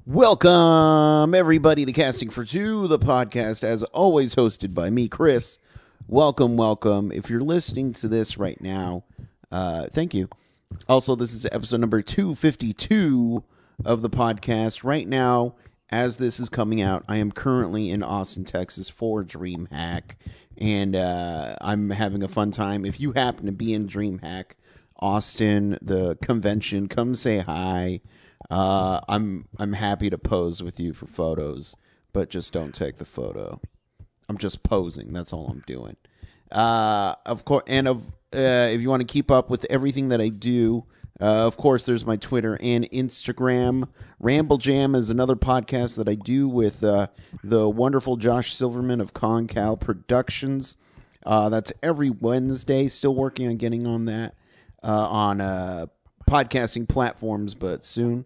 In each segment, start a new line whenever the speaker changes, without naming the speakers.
Welcome, everybody, to Casting for Two, the podcast, as always, hosted by me, Chris. Welcome, welcome. If you're listening to this right now, thank you. Also, this is episode number 252 of the podcast. Right now, as this is coming out, I am currently in Austin, Texas for DreamHack, and I'm having a fun time. If you happen to be in DreamHack, Austin, the convention, come say hi. I'm happy to pose with you for photos, but just don't take the photo. I'm just posing. That's all I'm doing. Of course, and if you want to keep up with everything that I do, of course, there's my Twitter and Instagram. Ramble Jam is another podcast that I do with the wonderful Josh Silverman of Concal Productions. That's every Wednesday. Still working on getting on that on podcasting platforms, but soon.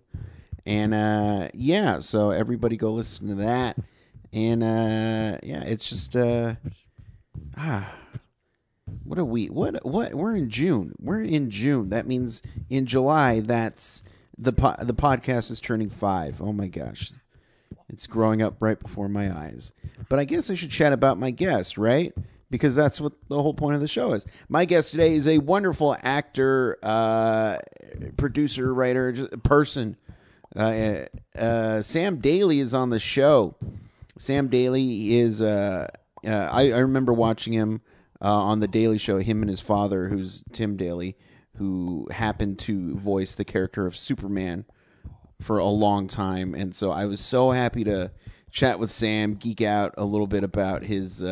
And yeah, so everybody go listen to that. And yeah, it's just what are we? What? We're in June. We're in June. That means in July, that's the podcast is turning 5. Oh my gosh, it's growing up right before my eyes. But I guess I should chat about my guest, right? Because that's what the whole point of the show is. My guest today is a wonderful actor, producer, writer, person. Sam Daly is on the show. Sam Daly is, I remember watching him on The Daily Show, him and his father, who's Tim Daly, who happened to voice the character of Superman for a long time. And so I was so happy to chat with Sam, geek out a little bit about his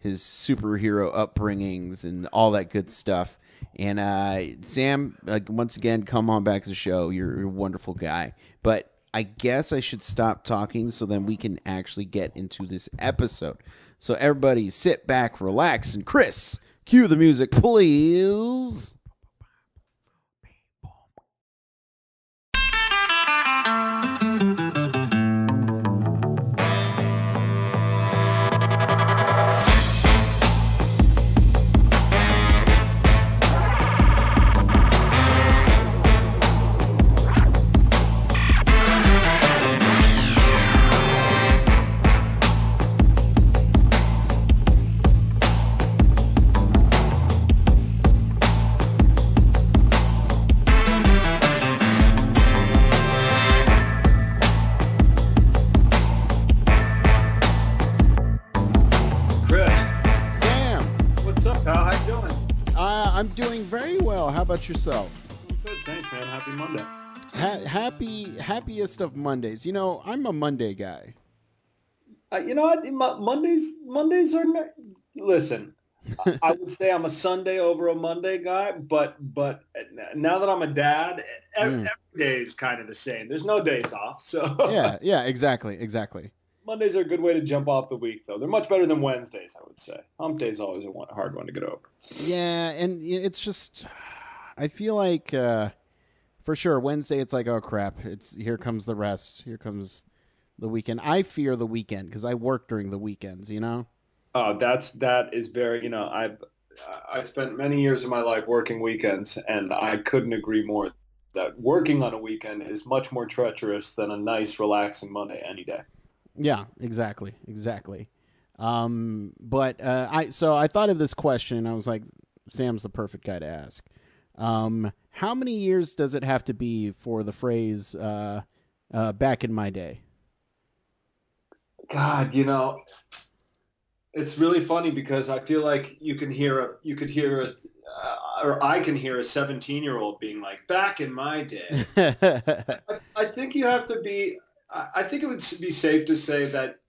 superhero upbringings and all that good stuff. And Sam, once again, come on back to the show. You're a wonderful guy. But I guess I should stop talking so then we can actually get into this episode. So everybody sit back, relax, and Chris, cue the music, please. I'm doing very well. How about yourself?
Good, thanks, man. Happy Monday.
Happiest of Mondays. You know, I'm a Monday guy.
You know what? Mondays are. Listen, I would say I'm a Sunday over a Monday guy, but now that I'm a dad, every day is kind of the same. There's no days off, so
yeah, exactly.
Mondays are a good way to jump off the week, though. They're much better than Wednesdays, I would say. Hump day is always a hard one to get over.
Yeah, and it's just, I feel like, for sure, Wednesday, it's like, oh, crap. Here comes the rest. Here comes the weekend. I fear the weekend because I work during the weekends, you know?
Oh, that is very, I spent many years of my life working weekends, and I couldn't agree more that working on a weekend is much more treacherous than a nice, relaxing Monday any day.
Yeah, exactly. But I thought of this question. I was like, Sam's the perfect guy to ask. How many years does it have to be for the phrase "back in my day"?
God, it's really funny because I feel like I can hear a 17-year-old being like, "Back in my day." I think you have to be. I think it would be safe to say that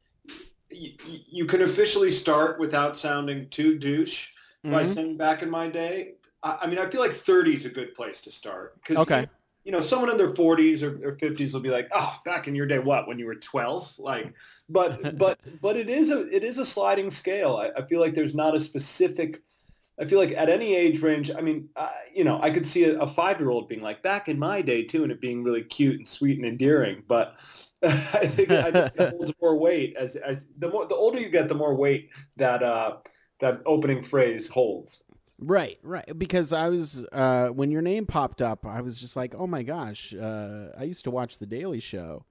you can officially start without sounding too douche by saying back in my day. I mean, I feel like 30 is a good place to start.
Okay.
Someone in their 40s or 50s will be like, oh, back in your day, what, when you were 12? But it is a sliding scale. I feel like there's not a specific. I feel like at any age range, I mean, I could see a 5-year-old being like, back in my day, too, and it being really cute and sweet and endearing. But I think it holds more weight as the older you get, the more weight that opening phrase holds.
Right. Because I was when your name popped up, I was just like, oh my gosh, I used to watch The Daily Show,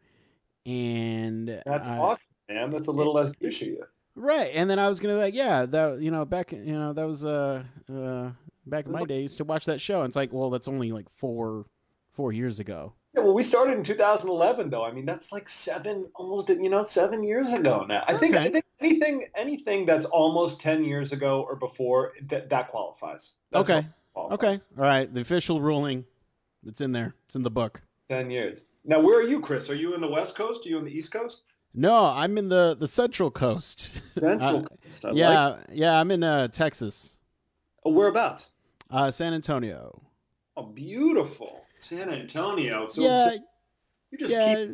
And
That's awesome, man. That's a little less douchey.
right. And then I was gonna be like, yeah, that back that was back in my day, I used to watch that show. And it's like, well, that's only like 4 years ago.
Yeah, well, we started in 2011, though. I mean, that's like almost 7 years ago now. I think
Okay.
anything that's almost 10 years ago or before that qualifies. That's what
Okay.
qualifies.
Okay. All right. The official ruling, it's in there. It's in the book.
10 years. Now, where are you, Chris? Are you in the West Coast? Are you in the East Coast?
No, I'm in the Central Coast.
Central Coast. I like.
Yeah, I'm in Texas,
Oh, whereabouts?
San Antonio.
Oh, beautiful, San Antonio. So
Yeah,
you just
yeah.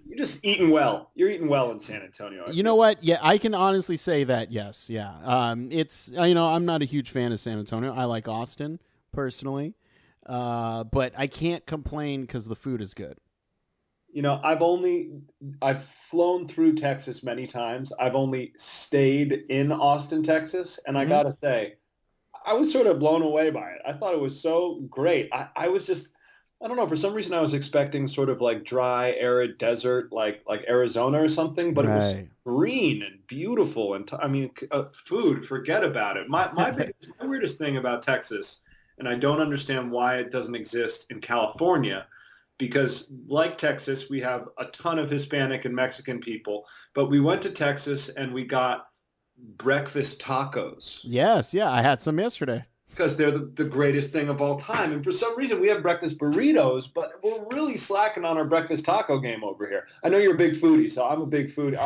you're just eating well. You're eating well in San Antonio.
You know what? Yeah, I can honestly say that. Yes, yeah. It's I'm not a huge fan of San Antonio. I like Austin personally, but I can't complain because the food is good.
I've flown through Texas many times. I've only stayed in Austin, Texas, and I
Hmm.
gotta say, I was sort of blown away by it. I thought it was so great. I was just, I don't know, for some reason I was expecting sort of like dry, arid desert, like Arizona or something, but it was
Right.
green and beautiful. And I mean, food, forget about it. My weirdest thing about Texas, and I don't understand why it doesn't exist in California, because like Texas, we have a ton of Hispanic and Mexican people, but we went to Texas and we got breakfast tacos
Yes, yeah. I had some yesterday.
because they're the greatest thing of all time. And for some reason, we have breakfast burritos, but we're really slacking on our breakfast taco game over here. I know you're a big foodie, so I'm a big foodie.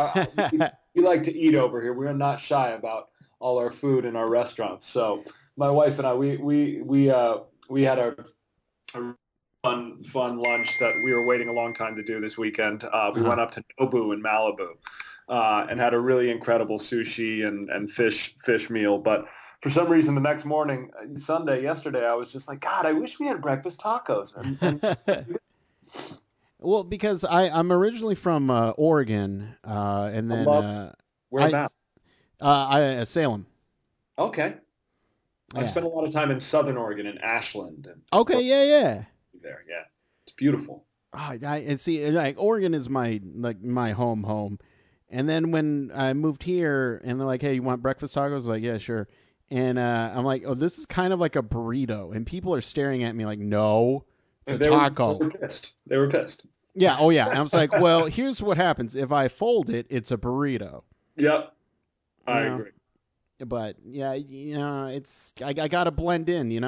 We like to eat over here. We're not shy about all our food in our restaurants. So my wife and I, we had a fun lunch that we were waiting a long time to do this weekend. We
Uh-huh.
went up to Nobu in Malibu and had a really incredible sushi and fish meal. But for some reason, the next morning, yesterday, I was just like, God, I wish we had breakfast tacos. And
Well, because I'm originally from Oregon, and
I
then
love
I
whereabouts.
Salem.
Okay, I
Yeah.
spent a lot of time in Southern Oregon in Ashland and
Okay. Yeah. Yeah.
there. Yeah, it's beautiful.
Oh, and see, like Oregon is my home, and then when I moved here, and they're like, "Hey, you want breakfast tacos?" I was like, "Yeah, sure." And I'm like, "Oh, this is kind of like a burrito," and people are staring at me like, "No, it's
And
a
they
taco."
were pissed. They were pissed.
Yeah. Oh, yeah. And I was like, "Well, here's what happens if I fold it. It's a burrito."
Yep,
You
I
know.
agree.
But yeah, it's I gotta blend in.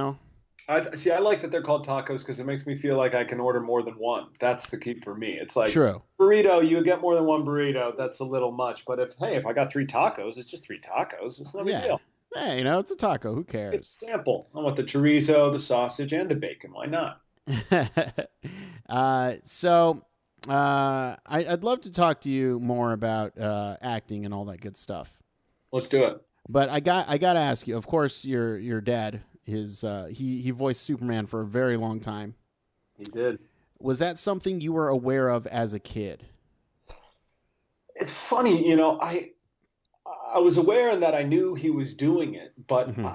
I see. I like that they're called tacos because it makes me feel like I can order more than one. That's the key for me. It's like
True.
burrito, you get more than one burrito. That's a little much. But if I got three tacos, it's just three tacos. It's no big
Yeah.
deal.
Hey, it's a taco. Who
It's
cares?
sample. I want the chorizo, the sausage, and the bacon. Why not?
So I'd love to talk to you more about acting and all that good stuff.
Let's do it.
But I got to ask you. Of course, your dad he voiced Superman for a very long time.
He did.
Was that something you were aware of as a kid?
It's funny, I was aware in that I knew he was doing it, but
Hmm.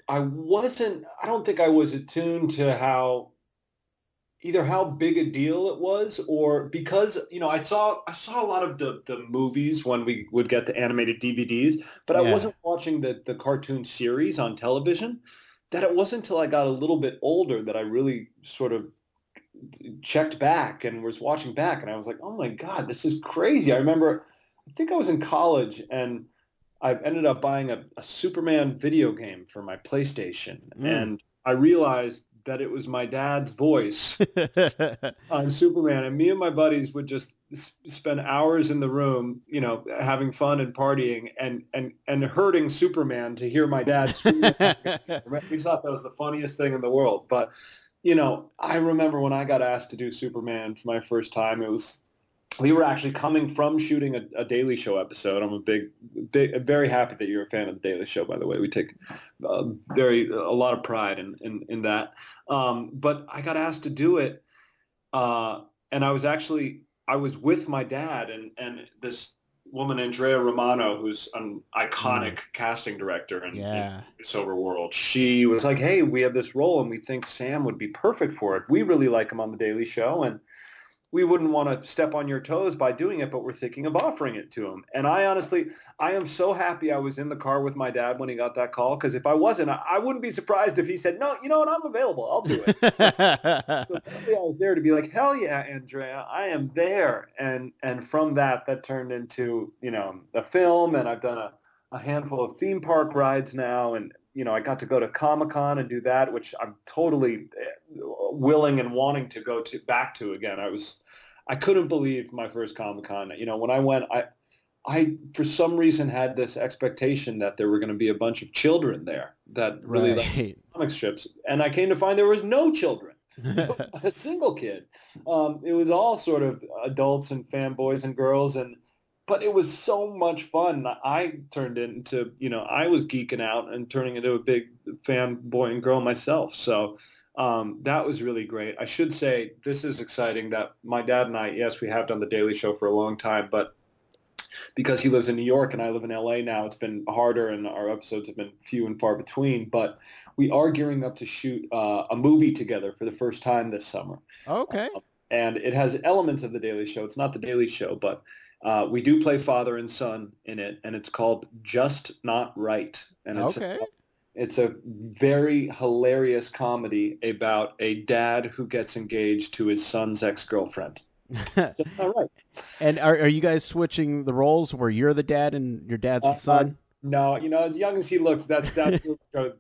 I wasn't. I don't think I was attuned to how big a deal it was, or because I saw a lot of the movies when we would get the animated DVDs, but I
Yeah.
wasn't watching the cartoon series on television. That it wasn't until I got a little bit older that I really sort of checked back and was watching back, and I was like, oh my God, this is crazy. I remember, I think I was in college and I ended up buying a Superman video game for my PlayStation,
Mm.
and I realized that it was my dad's voice on Superman, and me and my buddies would just spend hours in the room, having fun and partying, and hurting Superman to hear my dad scream. We thought that was the funniest thing in the world. But I remember when I got asked to do Superman for my first time, we were actually coming from shooting a Daily Show episode. I'm very happy that you're a fan of the Daily Show, by the way. We take a lot of pride in that. But I got asked to do it, and I was with my dad and this woman, Andrea Romano, who's an
Mm.
iconic casting director in
Yeah.
voiceover world. She was like, "Hey, we have this role, and we think Sam would be perfect for it. We really like him on the Daily Show, and we wouldn't want to step on your toes by doing it, but we're thinking of offering it to him. And I honestly, I am so happy I was in the car with my dad when he got that call, because if I wasn't, I wouldn't be surprised if he said, no, you know what, I'm available. I'll do it. So luckily I was there to be like, hell yeah, Andrea, I am there. And from that turned into, a film, and I've done a handful of theme park rides now. And, I got to go to Comic-Con and do that, which I'm totally willing and wanting to go back to again. I couldn't believe my first Comic-Con. When I went, I for some reason had this expectation that there were going to be a bunch of children there that really liked comic strips, and I came to find there was no children, not a single kid. It was all sort of adults and fanboys and girls, but it was so much fun. I turned into, I was geeking out and turning into a big fanboy and girl myself. So that was really great. I should say this is exciting that my dad and I, yes, we have done the Daily Show for a long time, but because he lives in New York and I live in LA now, it's been harder and our episodes have been few and far between. But we are gearing up to shoot a movie together for the first time this summer.
Okay.
And it has elements of the Daily Show. It's not the Daily Show, but we do play father and son in it, and it's called Just Not Right. And it's a very hilarious comedy about a dad who gets engaged to his son's ex-girlfriend. Just not right.
And are you guys switching the roles where you're the dad and your dad's the son?
No, as young as he looks, that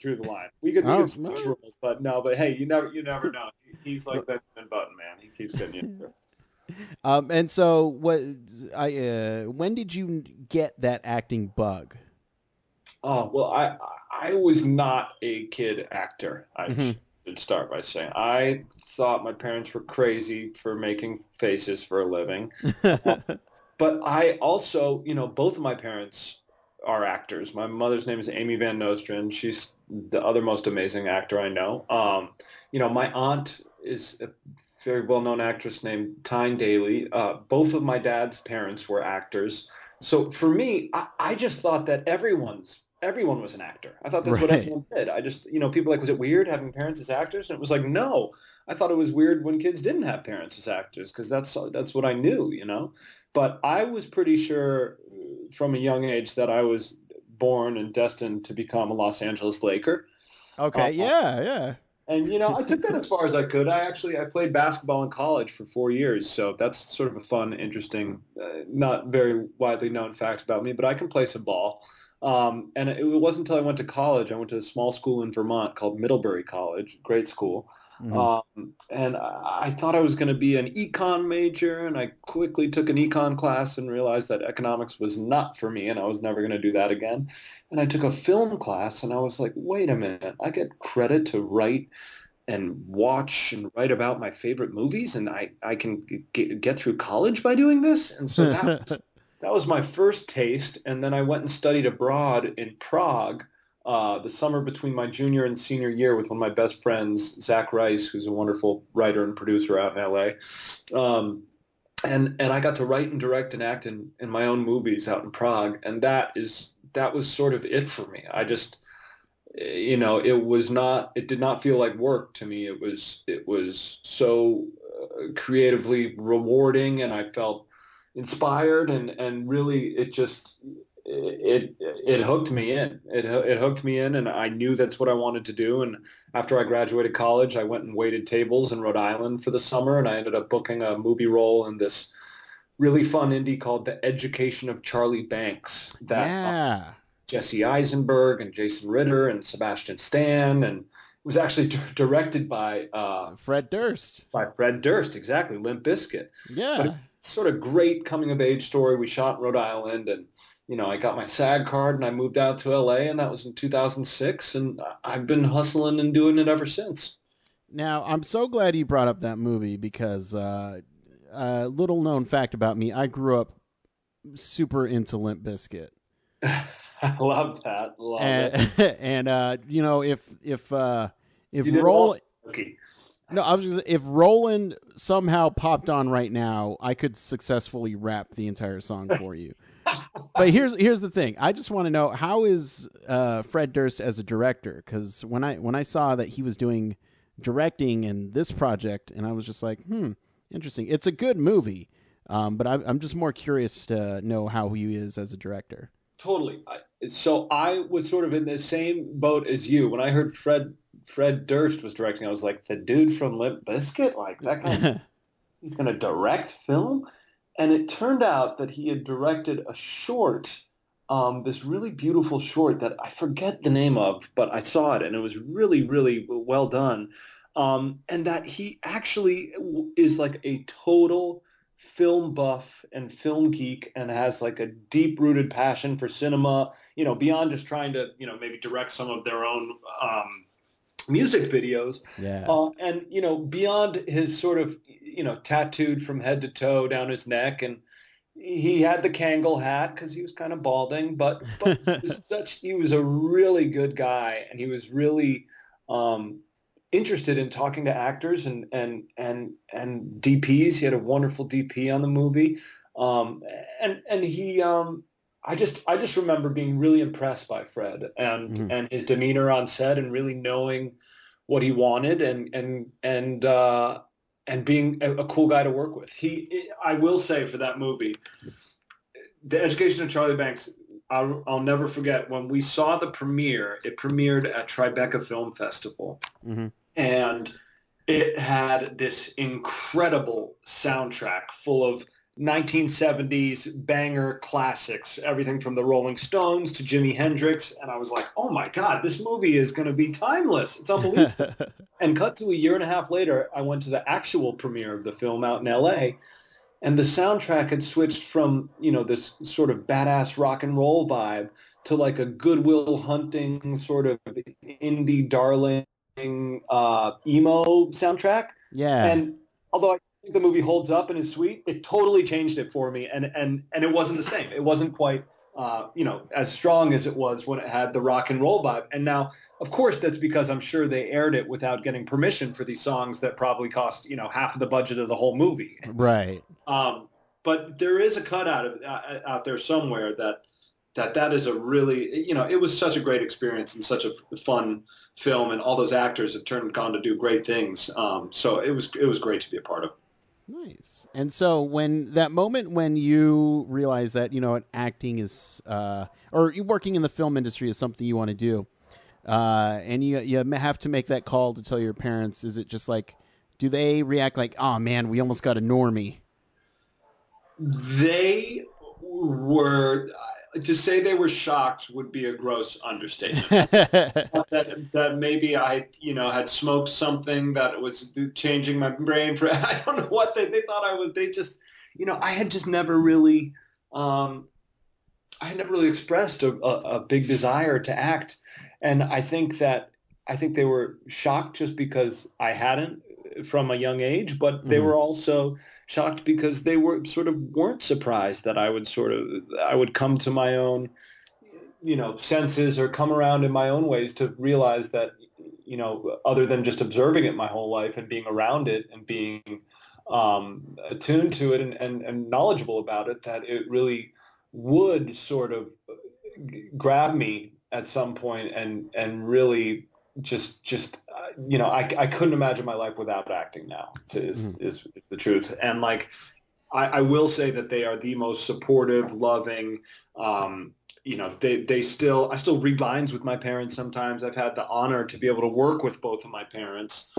drew the line. We could switch roles, but hey, you never know. He's like Benjamin Button, man. He keeps getting you.
And so when did you get that acting bug?
Oh, well, I was not a kid actor. I should start by saying I thought my parents were crazy for making faces for a living. But I also, both of my parents are actors. My mother's name is Amy Van Nostrand. She's the other most amazing actor I know. My aunt is a very well-known actress named Sam Daly. Both of my dad's parents were actors. So for me, I just thought that everyone was an actor. I thought that's what everyone did. I just, people like, was it weird having parents as actors? And it was like, no, I thought it was weird when kids didn't have parents as actors, because that's what I knew, But I was pretty sure from a young age that I was born and destined to become a Los Angeles Laker.
Okay, yeah.
And, I took that as far as I could. I played basketball in college for 4 years. So that's sort of a fun, interesting, not very widely known fact about me, but I can play some ball. And it wasn't until I went to college. I went to a small school in Vermont called Middlebury College, great school. And I thought I was going to be an econ major, and I quickly took an econ class and realized that economics was not for me, and I was never going to do that again. And I took a film class, and I was like, wait a minute, I get credit to write and watch and write about my favorite movies, and I can get through college by doing this? And so that was my first taste. And then I went and studied abroad in Prague the summer between my junior and senior year with one of my best friends, Zach Rice, who's a wonderful writer and producer out in LA. And I got to write and direct and act in my own movies out in Prague. And that was sort of it for me. I just, it did not feel like work to me. It was so creatively rewarding, and I felt inspired, and really it hooked me in. It hooked me in, and I knew that's what I wanted to do. And after I graduated college, I went and waited tables in Rhode Island for the summer, and I ended up booking a movie role in this really fun indie called The Education of Charlie Banks. Jesse Eisenberg and Jason Ritter and Sebastian Stan, and it was actually directed by
Fred Durst.
By Fred Durst, exactly, Limp Bizkit.
Yeah.
But it's sort of great coming of age story. We shot in Rhode Island, and I got my SAG card and I moved out to LA, and that was in 2006, and I've been hustling and doing it ever since.
Now, I'm so glad you brought up that movie, because little known fact about me, I grew up super into Limp Bizkit.
I love that. Love it.
And if Roland, no, I was just, if Roland somehow popped on right now, I could successfully rap the entire song for you. But here's the thing. I just want to know, how is Fred Durst as a director? Because when I saw that he was doing directing in this project, and I was just like, Interesting. It's a good movie, but I'm just more curious to know how he is as a director.
Totally. So I was sort of in the same boat as you. When I heard Fred Durst was directing, I was like, the dude from Limp Bizkit, like that guy's he's going to direct film. And it turned out that he had directed a short, this really beautiful short that I forget the name of, but I saw it and it was really, really well done. And that he actually is like a total film buff and film geek and has like a deep rooted passion for cinema, beyond just trying to, maybe direct some of their own music videos.
Yeah.
And, beyond his sort of, tattooed from head to toe down his neck. And he had the Kangol hat because he was kind of balding, but he was a really good guy. And he was really interested in talking to actors and DPs. He had a wonderful DP on the movie. And he, I just remember being really impressed by Fred and his demeanor on set and really knowing what he wanted and being a cool guy to work with. I will say for that movie, The Education of Charlie Banks, I'll never forget when we saw the premiere. It premiered at Tribeca Film Festival, and it had this incredible soundtrack full of 1970s banger classics, everything from the Rolling Stones to Jimi Hendrix. And I was like, oh my God, this movie is going to be timeless. It's unbelievable. And cut to a year and a half later, I went to the actual premiere of the film out in LA. And the soundtrack had switched from, this sort of badass rock and roll vibe to like a Goodwill Hunting sort of indie darling emo soundtrack.
Yeah.
And although I think the movie holds up and is sweet, it totally changed it for me. And it wasn't the same. It wasn't quite, as strong as it was when it had the rock and roll vibe. And now, of course, that's because I'm sure they aired it without getting permission for these songs that probably cost, half of the budget of the whole movie.
Right.
But there is a cut out there somewhere that is a really, it was such a great experience and such a fun film, and all those actors have gone to do great things. So it was great to be a part of.
Nice. And so when that moment when you realize that, acting is, or you working in the film industry is something you want to do, and you have to make that call to tell your parents, is it just like, do they react like, oh man, we almost got a normie?
They were, to say they were shocked would be a gross understatement. that maybe I, had smoked something that was changing my brain for, I don't know what they thought I was. They just, I had just never really, I had never really expressed a big desire to act. And I think they were shocked just because I hadn't from a young age, but they were also shocked because they weren't surprised that I would come to my own, senses or come around in my own ways to realize that, other than just observing it my whole life and being around it and being attuned to it and knowledgeable about it, that it really would sort of grab me at some point and really just I couldn't imagine my life without acting now is the truth. And like I will say that they are the most supportive, loving, I still read lines with my parents sometimes. I've had the honor to be able to work with both of my parents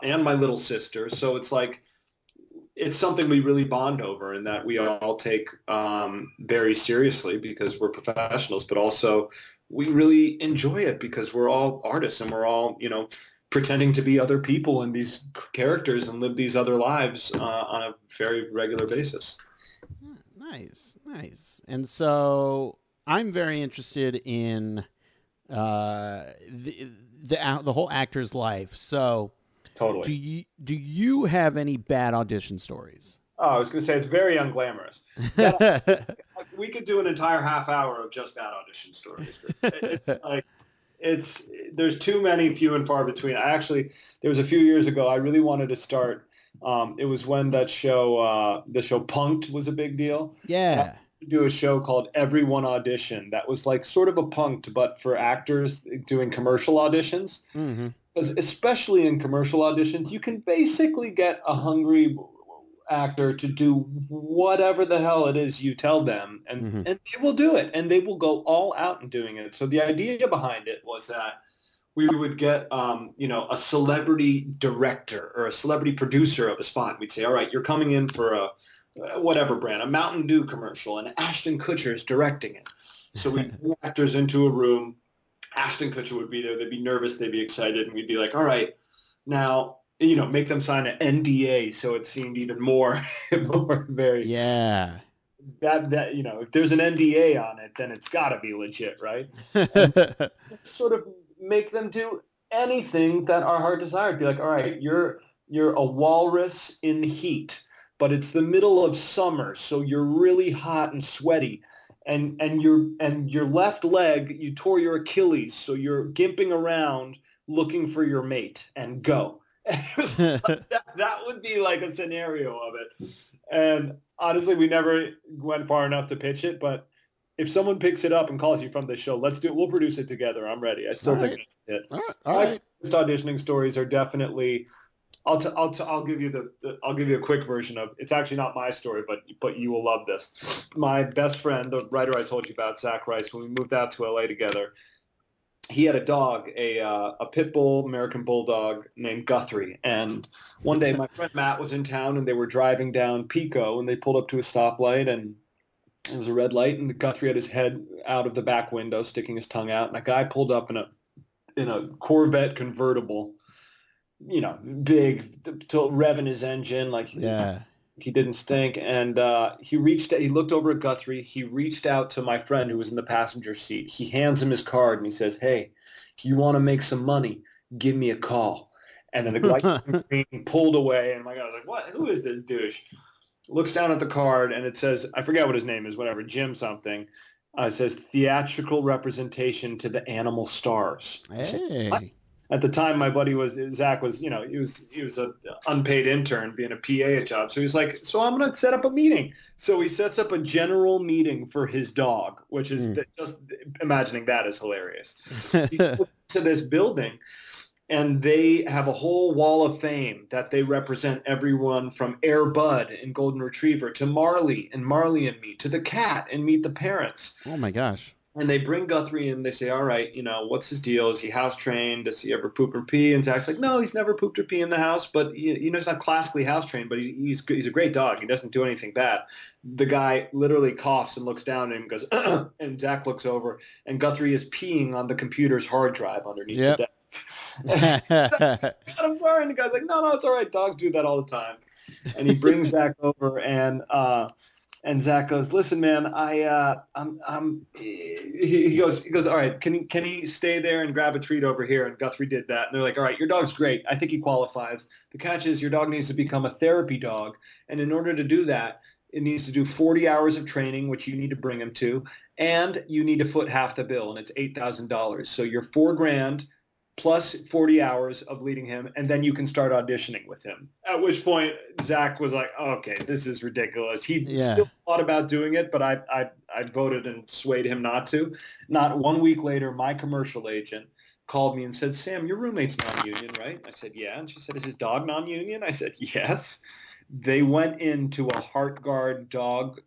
and my little sister. So it's like it's something we really bond over and that we all take very seriously because we're professionals, but also we really enjoy it because we're all artists and we're all, pretending to be other people in these characters and live these other lives on a very regular basis.
Nice. And so I'm very interested in the whole actor's life. So
totally.
Do you have any bad audition stories?
Oh, I was going to say it's very unglamorous. We could do an entire half hour of just bad audition stories. There's too many, few and far between. There was a few years ago, I really wanted to start. It was when that show, the show Punk'd was a big deal.
Yeah.
Do a show called Everyone Audition that was like sort of a Punk'd, but for actors doing commercial auditions. Because especially in commercial auditions, you can basically get a hungry actor to do whatever the hell it is you tell them, and they will do it, and they will go all out in doing it. So the idea behind it was that we would get, a celebrity director or a celebrity producer of a spot. We'd say, all right, you're coming in for a whatever brand, a Mountain Dew commercial, and Ashton Kutcher is directing it. So we bring actors into a room. Ashton Kutcher would be there. They'd be nervous. They'd be excited. And we'd be like, all right, now, make them sign an NDA. So it seemed even more, very,
Yeah.
that, if there's an NDA on it, then it's got to be legit, right? And sort of make them do anything that our heart desired. Be like, all right, you're a walrus in heat, but it's the middle of summer, so you're really hot and sweaty. And your left leg, you tore your Achilles, so you're gimping around looking for your mate, and go. And it was like that would be like a scenario of it. And honestly, we never went far enough to pitch it, but if someone picks it up and calls you from the show, let's do it. We'll produce it together. I'm ready. I still think that's it.
All right.
My auditioning stories are definitely. I'll give you I'll give you a quick version of. It's actually not my story, but you will love this. My best friend, the writer I told you about, Zach Rice, when we moved out to LA together, he had a dog, a pit bull American bulldog named Guthrie. And one day, my friend Matt was in town, and they were driving down Pico, and they pulled up to a stoplight, and it was a red light, and Guthrie had his head out of the back window, sticking his tongue out, and a guy pulled up in a Corvette convertible, big, revving his engine like he didn't stink. And he looked over at Guthrie. He reached out to my friend who was in the passenger seat. He hands him his card and he says, "Hey, if you want to make some money, give me a call." And then the lights pulled away, and my God, I was like, "What? Who is this douche?" Looks down at the card, and it says, I forget what his name is, whatever, Jim something. It says theatrical representation to the animal stars.
Hey.
At the time, my buddy Zach was, he was an unpaid intern being a PA at job. So he's like, so I'm going to set up a meeting. So he sets up a general meeting for his dog, which is just imagining that is hilarious. He goes to this building, and they have a whole wall of fame that they represent everyone from Air Bud and Golden Retriever to Marley and Marley and Me to the cat and Meet the Parents.
Oh my gosh.
And they bring Guthrie in. They say, all right, what's his deal? Is he house trained? Does he ever poop or pee? And Zach's like, no, he's never pooped or pee in the house, but he's not classically house trained, but he's a great dog. He doesn't do anything bad. The guy literally coughs and looks down at him and goes, and Zach looks over, and Guthrie is peeing on the computer's hard drive underneath the desk. I'm sorry. And the guy's like, no, it's all right. Dogs do that all the time. And he brings Zach over, and Zach goes, listen, man, he goes, all right, can he stay there and grab a treat over here? And Guthrie did that. And they're like, all right, your dog's great. I think he qualifies. The catch is your dog needs to become a therapy dog. And in order to do that, it needs to do 40 hours of training, which you need to bring him to. And you need to foot half the bill, and it's $8,000. So you're $4,000 plus 40 hours of leading him, and then you can start auditioning with him. At which point, Zach was like, oh, okay, this is ridiculous. He still thought about doing it, but I voted and swayed him not to. Not 1 week later, my commercial agent called me and said, Sam, your roommate's non-union, right? I said, yeah. And she said, is his dog non-union? I said, yes. They went into a HeartGuard dog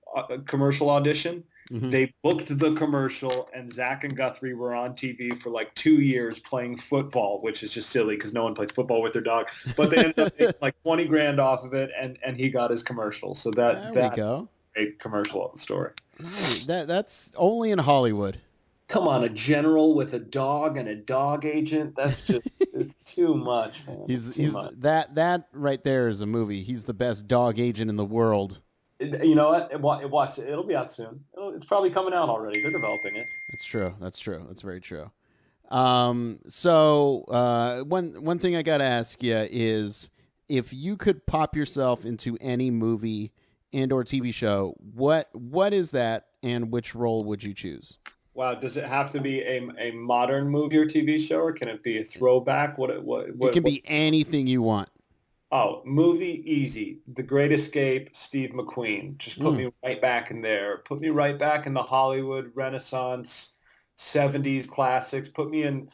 commercial audition. Mm-hmm. They booked the commercial, and Zach and Guthrie were on TV for like 2 years playing football, which is just silly because no one plays football with their dog. But they ended up making like $20,000 off of it, and he got his commercial. So there we go. A commercial of the story.
Right. That's only in Hollywood.
Come on, a general with a dog and a dog agent. That's just it's too much, man.
He's much. That right there is a movie. He's the best dog agent in the world.
You know what? Watch it. It'll be out soon. It's probably coming out already. They're developing it.
That's true. That's very true. So one thing I got to ask you is, if you could pop yourself into any movie and or TV show, what is that, and which role would you choose?
Wow, does it have to be a modern movie or TV show, or can it be a throwback?
It can be anything you want.
Oh, movie, easy. The Great Escape, Steve McQueen. Just put me right back in there. Put me right back in the Hollywood Renaissance, 70s classics. Put me in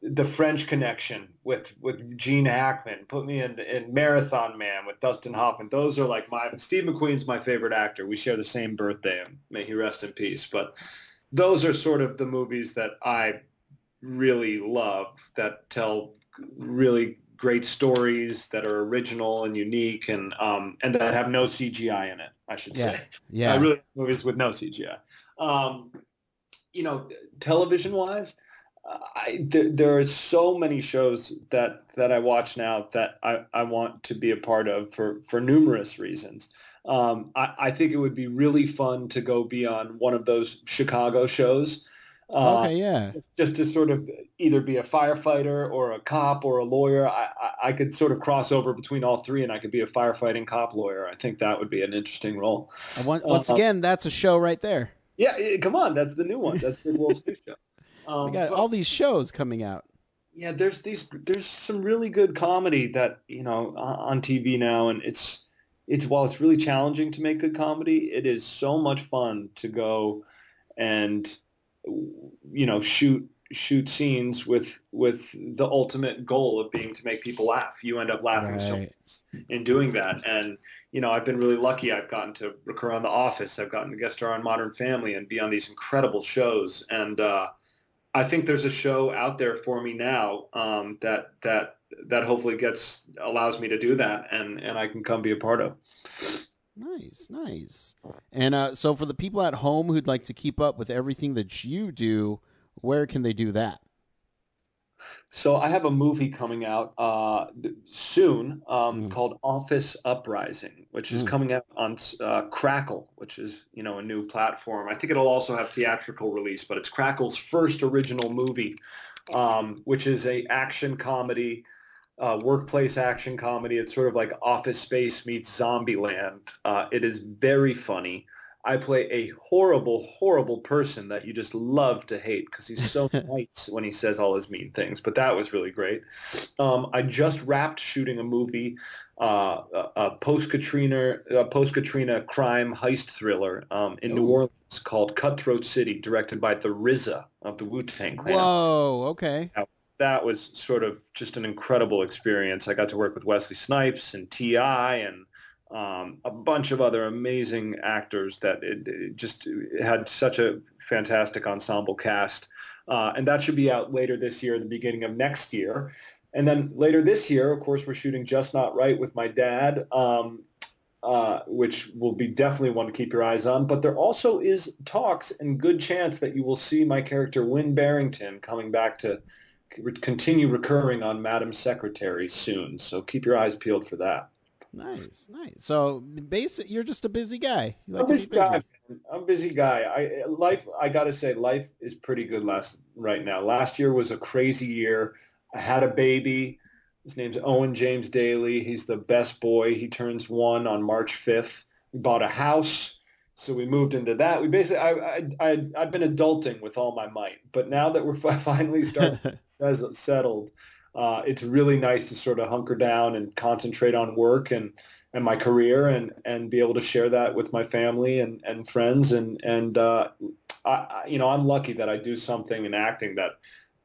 The French Connection with Gene Hackman. Put me in Marathon Man with Dustin Hoffman. Those are like Steve McQueen's my favorite actor. We share the same birthday, and may he rest in peace. But those are sort of the movies that I really love, that tell really great stories, that are original and unique, and that have no CGI in it, I should say.
Yeah.
I really like movies with no CGI. Television wise, there are so many shows that I watch now that I want to be a part of for numerous reasons. I think it would be really fun to go be on one of those Chicago shows.
Okay, yeah.
Just to sort of either be a firefighter or a cop or a lawyer. I could sort of cross over between all three, and I could be a firefighting cop lawyer. I think that would be an interesting role.
Once again, that's a show right there.
Yeah, come on, that's the new one. That's the Will's new show.
We got all these shows coming out.
Yeah, there's some really good comedy that on TV now, and it's while it's really challenging to make good comedy, it is so much fun to go and shoot scenes with the ultimate goal of being to make people laugh. You end up laughing so much in doing that, and I've been really lucky. I've gotten to recur on The Office. I've gotten to guest star on Modern Family and be on these incredible shows, and I think there's a show out there for me now that hopefully allows me to do that, and I can come be a part of.
Nice. And so for the people at home who'd like to keep up with everything that you do, where can they do that?
So I have a movie coming out soon called Office Uprising, which is coming out on Crackle, which is a new platform. I think it'll also have theatrical release, but it's Crackle's first original movie, which is a action comedy, workplace action comedy. It's sort of like Office Space meets Zombieland. It is very funny. I play a horrible, horrible person that you just love to hate because he's so nice when he says all his mean things. But that was really great. I just wrapped shooting a movie, a post-Katrina crime heist thriller in New Orleans called Cutthroat City, directed by the RZA of the Wu-Tang Clan.
Whoa, okay.
That was sort of just an incredible experience. I got to work with Wesley Snipes and T.I. and a bunch of other amazing actors that it just had such a fantastic ensemble cast. And that should be out later this year, the beginning of next year. And then later this year, of course, we're shooting Just Not Right with my dad, which will be definitely one to keep your eyes on. But there also is talks and good chance that you will see my character Win Barrington coming back to continue recurring on Madam Secretary soon. So keep your eyes peeled for that.
Nice. So, you're just a busy guy. You like
I'm a busy guy. I'm a busy guy. I gotta say, life is pretty good right now. Last year was a crazy year. I had a baby. His name's Owen James Daly. He's the best boy. He turns 1 on March 5th. We bought a house, so we moved into that. We basically, I've been adulting with all my might, but now that we're finally settled. It's really nice to sort of hunker down and concentrate on work and my career and be able to share that with my family and friends. I'm lucky that I do something in acting that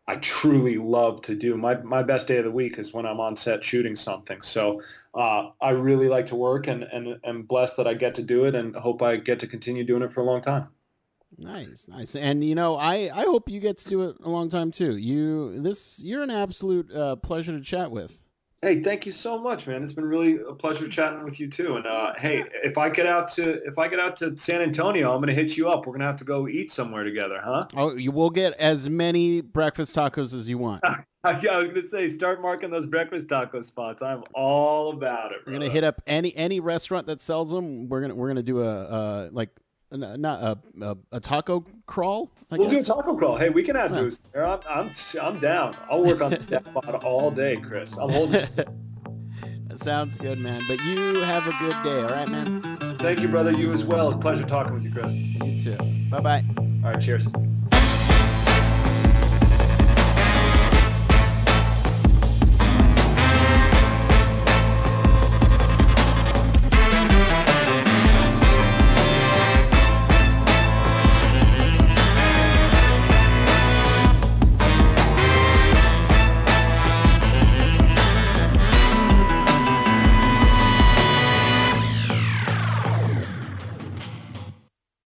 I truly love to do. My best day of the week is when I'm on set shooting something. So I really like to work and am blessed that I get to do it and hope I get to continue doing it for a long time.
Nice. And I hope you get to do it a long time too. You're an absolute pleasure to chat with.
Hey, thank you so much, man. It's been really a pleasure chatting with you too. And hey, if I get out to San Antonio, I'm gonna hit you up. We're gonna have to go eat somewhere together, huh?
Oh, you will get as many breakfast tacos as you want.
Yeah, I was gonna say, start marking those breakfast taco spots. I'm all about it.
We're gonna hit up any restaurant that sells them. We're gonna do a taco crawl.
We'll do a taco crawl. Hey, we can have booze there. I'm down. I'll work on that spot all day, Chris. I'm holding.
That sounds good, man. But you have a good day, all right, man?
Thank you, brother. You as well. It's a pleasure talking with you, Chris.
You too. Bye-bye.
All right, cheers.